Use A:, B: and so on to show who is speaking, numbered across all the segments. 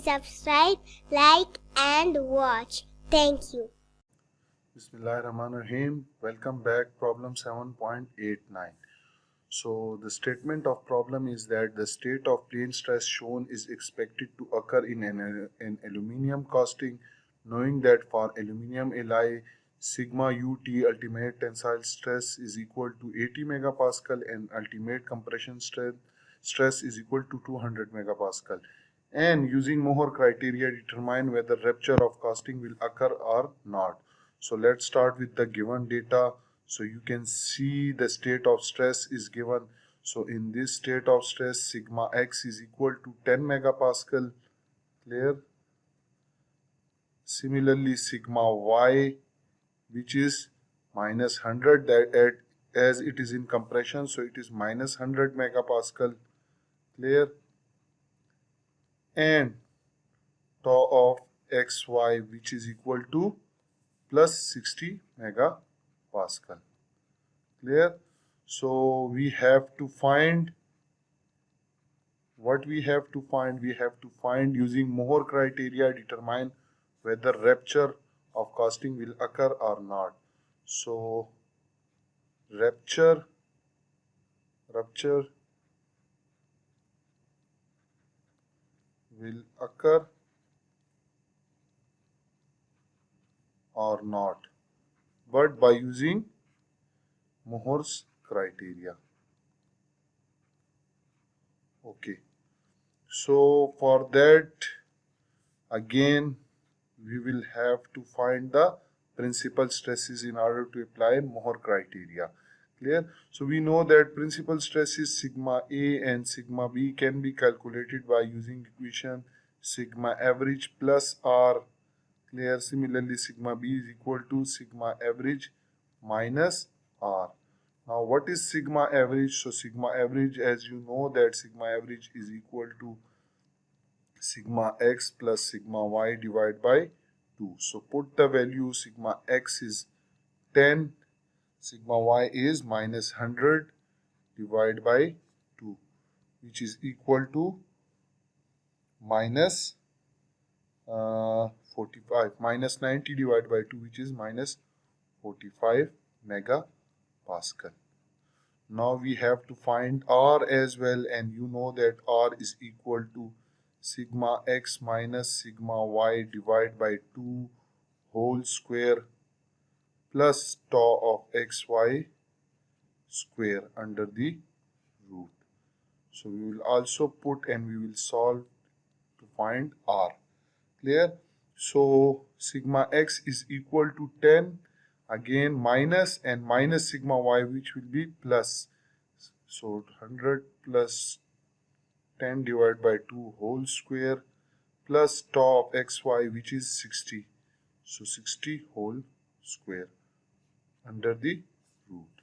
A: Please subscribe, like and watch. Thank you.
B: Bismillahirrahmanirrahim. Welcome back. Problem 7.89. So the statement of problem is that the state of plane stress shown is expected to occur in an aluminium casting, knowing that for aluminium alloy sigma ut ultimate tensile stress is equal to 80 megapascal and ultimate compression stress is equal to 200 megapascal. And using Mohr criteria determine whether rupture of casting will occur or not. So let's start with the given data. So you can see the state of stress is given. So in this state of stress, sigma x is equal to 10 megapascal. Clear? Similarly, sigma y, which is minus 100, as it is in compression, so it is minus 100 megapascal. Clear? And tau of xy, which is equal to plus 60 megapascal. Clear? So we have to find what we have to find. We have to find using Mohr criteria determine whether rupture of casting will occur or not. So rupture will occur or not, but by using Mohr's criteria. Okay, so for that again we will have to find the principal stresses in order to apply Mohr criteria. Clear? So we know that principal stresses sigma A and sigma B can be calculated by using equation sigma average plus R. Clear? Similarly, sigma B is equal to sigma average minus R. Now what is sigma average? So sigma average, as you know, that sigma average is equal to sigma x plus sigma y divided by 2. So put the value, sigma x is 10, sigma y is minus 100 divided by 2, which is equal to minus 45, minus 90 divided by 2, which is minus 45 megapascal. Now we have to find R as well, and you know that R is equal to sigma x minus sigma y divided by 2 whole square plus tau of xy square under the root. So we will also put and we will solve to find R. Clear? So sigma x is equal to 10, again minus and minus sigma y, which will be plus. So 100 plus 10 divided by 2 whole square plus tau of xy, which is 60. So 60 whole square under the root.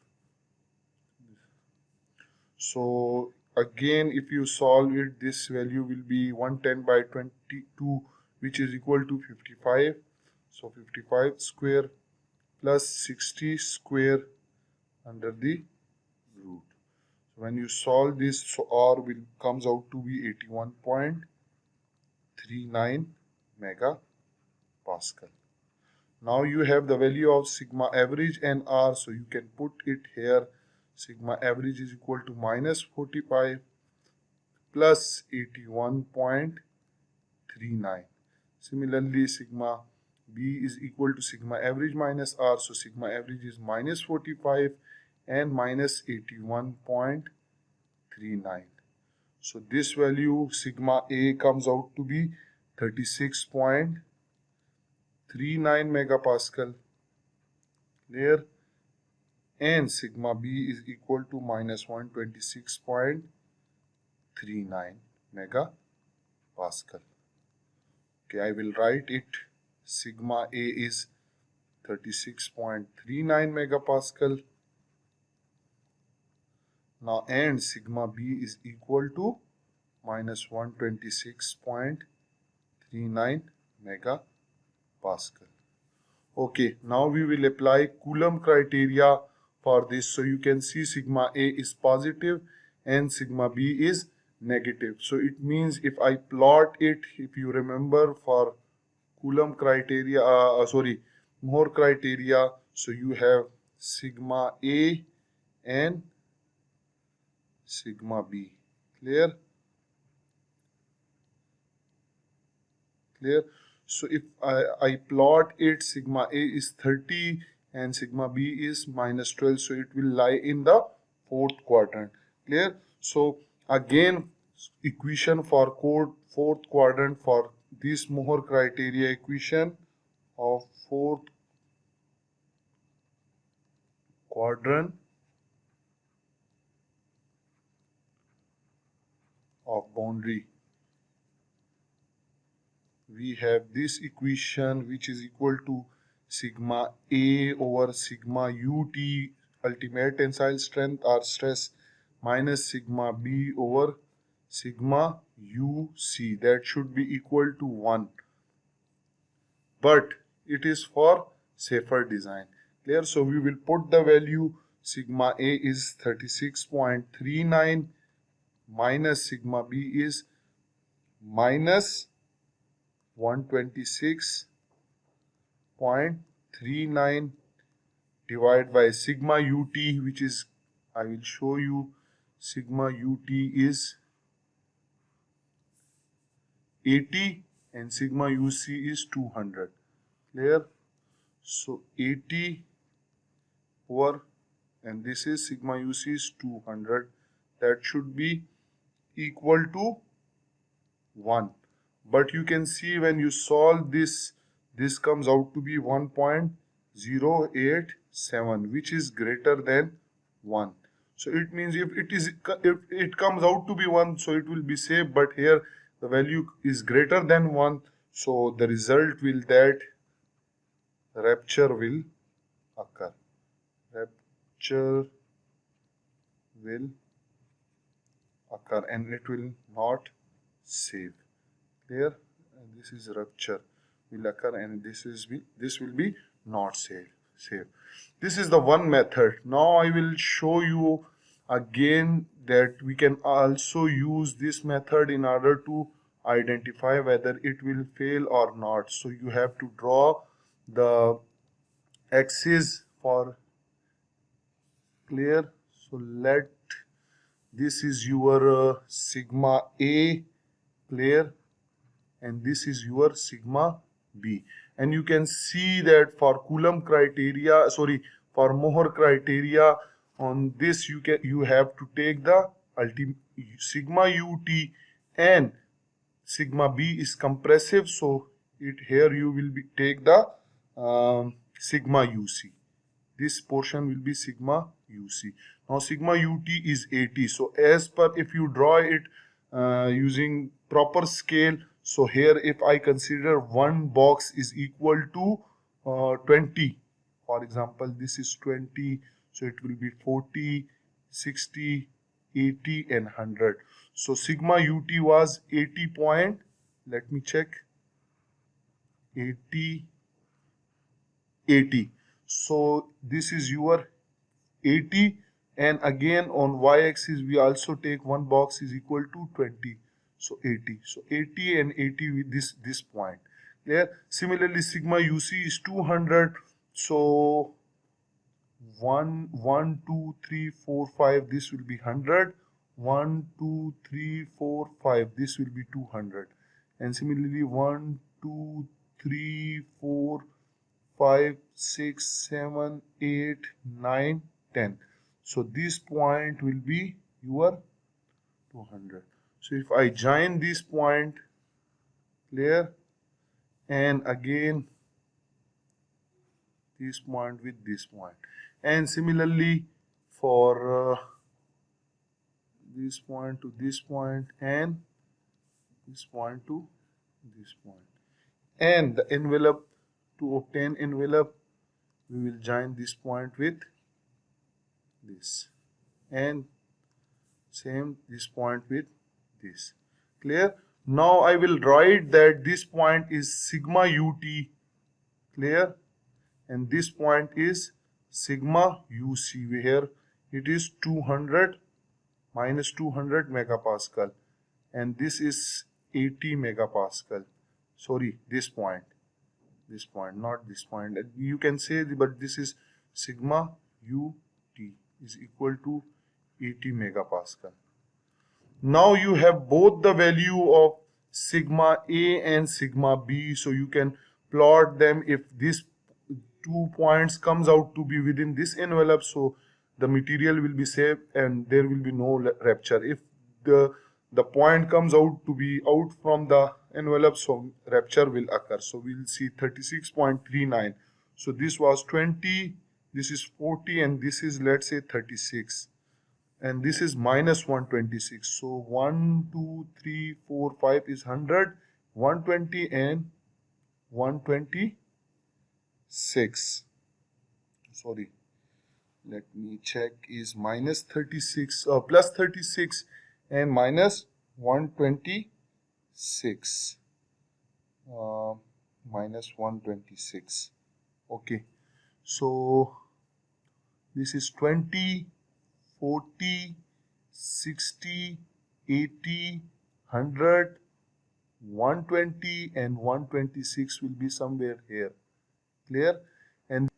B: So again, if you solve it, this value will be 110 by 22, which is equal to 55. So 55 square plus 60 square under the root. So when you solve this, so R will comes out to be 81.39 megapascal. Now you have the value of sigma average and R, so you can put it here. Sigma average is equal to minus 45 plus 81.39. Similarly, sigma B is equal to sigma average minus R, so sigma average is minus 45 and minus 81.39. So this value sigma A comes out to be 36.39 megapascal. Clear? And sigma B is equal to minus 126.39 megapascal. Okay, I will write it. Sigma A is 36.39 megapascal. Now and sigma B is equal to minus 126.39 megapascal. Okay, now we will apply Coulomb criteria for this. So you can see sigma A is positive and sigma B is negative. So it means if I plot it, if you remember for Coulomb criteria, Mohr criteria, so you have sigma A and sigma B. Clear? Clear? So if I plot it, sigma A is 30 and sigma B is minus 12, so it will lie in the fourth quadrant. Clear? So again, equation for fourth quadrant for this Mohr criteria equation of fourth quadrant of boundary. We have this equation which is equal to sigma A over sigma ut, ultimate tensile strength or stress, minus sigma B over sigma uc. That should be equal to 1. But it is for safer design. Clear? So we will put the value sigma A is 36.39 minus sigma B is minus 126.39 divided by sigma ut, which is, I will show you, sigma ut is 80 and sigma uc is 200. Clear? So 80 over, and this is sigma uc is 200. That should be equal to 1. But you can see when you solve this, this comes out to be 1.087, which is greater than 1. So it means if it comes out to be 1, so it will be safe, but here the value is greater than 1, so the result will that rupture will occur. Rupture will occur and it will not save. Clear? And this is rupture will occur and this will be not safe. This is the one method. Now I will show you again that we can also use this method in order to identify whether it will fail or not. So you have to draw the axis for. Clear? So let this is your sigma A. Clear? And this is your sigma B. And you can see that for Coulomb criteria, for Mohr criteria, on this you have to take the sigma ut and sigma B is compressive, so here you will take the sigma uc. This portion will be sigma uc. Now sigma ut is 80. So as per, if you draw it using proper scale, so here if I consider one box is equal to 20, for example this is 20, so it will be 40, 60, 80 and 100. So sigma ut was 80 point, let me check, 80. So this is your 80, and again on y-axis we also take one box is equal to 20, so 80. So 80 and 80 with this point. Clear? Similarly sigma uc is 200, so 1 2 3 4 5, this will be 100, 1 2 3 4 5, this will be 200, and similarly 1 2 3 4 5 6 7 8 9 10. So this point will be your 200. So if I join this point, clear, and again this point with this point, and similarly for this point to this point and this point to this point, and the envelope, to obtain envelope we will join this point with this, and same this point with this. Clear? Now I will write that this point is sigma ut. Clear? And this point is sigma uc, where it is 200 minus 200 megapascal. and this is 80 megapascal. Sorry, this point, not this point. You can say, but this is sigma ut is equal to 80 megapascal. Now you have both the value of sigma A and sigma B, so you can plot them. If these 2 points comes out to be within this envelope, so the material will be safe and there will be no rupture. If the point comes out to be out from the envelope, so rupture will occur. So we'll see 36.39. So this was 20, this is 40, and this is, let's say, 36. And this is minus 126. So 1, 2, 3, 4, 5 is 100, 120 and 126. Sorry, let me check, is minus 36 or plus 36 and minus 126. Minus 126. Okay, so this is 20, 40, 60, 80, 100, 120 and 126 will be somewhere here. Clear? And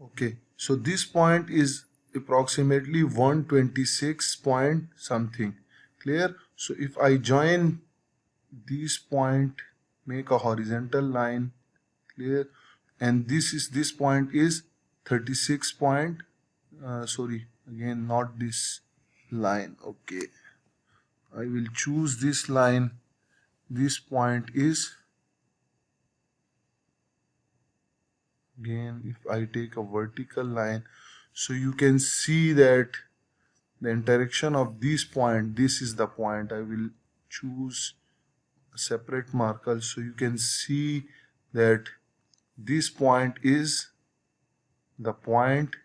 B: okay, so this point is approximately 126 point something. Clear? So if I join this point, make a horizontal line. Clear? And this point is 36 point. Sorry, again not this line. Okay, I will choose this line. This point is, again if I take a vertical line, so you can see that the interaction of this point, this is the point. I will choose a separate marker so you can see that this point is the point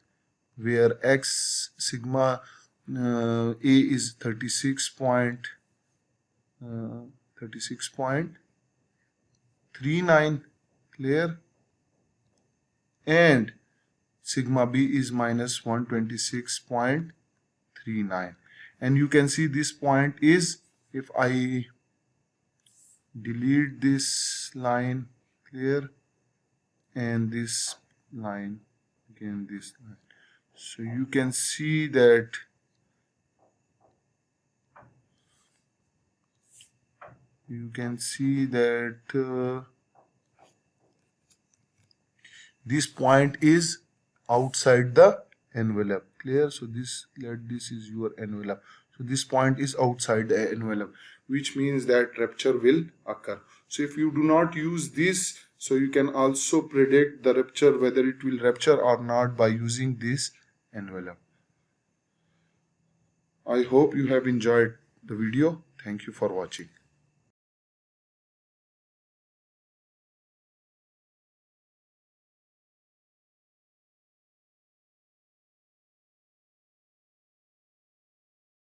B: where x sigma A is 36.39. Clear? And sigma B is minus 126.39. And you can see this point is, if I delete this line, clear, and this line, again this line, so you can see that this point is outside the envelope. Clear? So this is your envelope. So this point is outside the envelope, which means that rupture will occur. So if you do not use this, so you can also predict the rupture, whether it will rupture or not, by using this envelope. I hope you have enjoyed the video. Thank you for watching.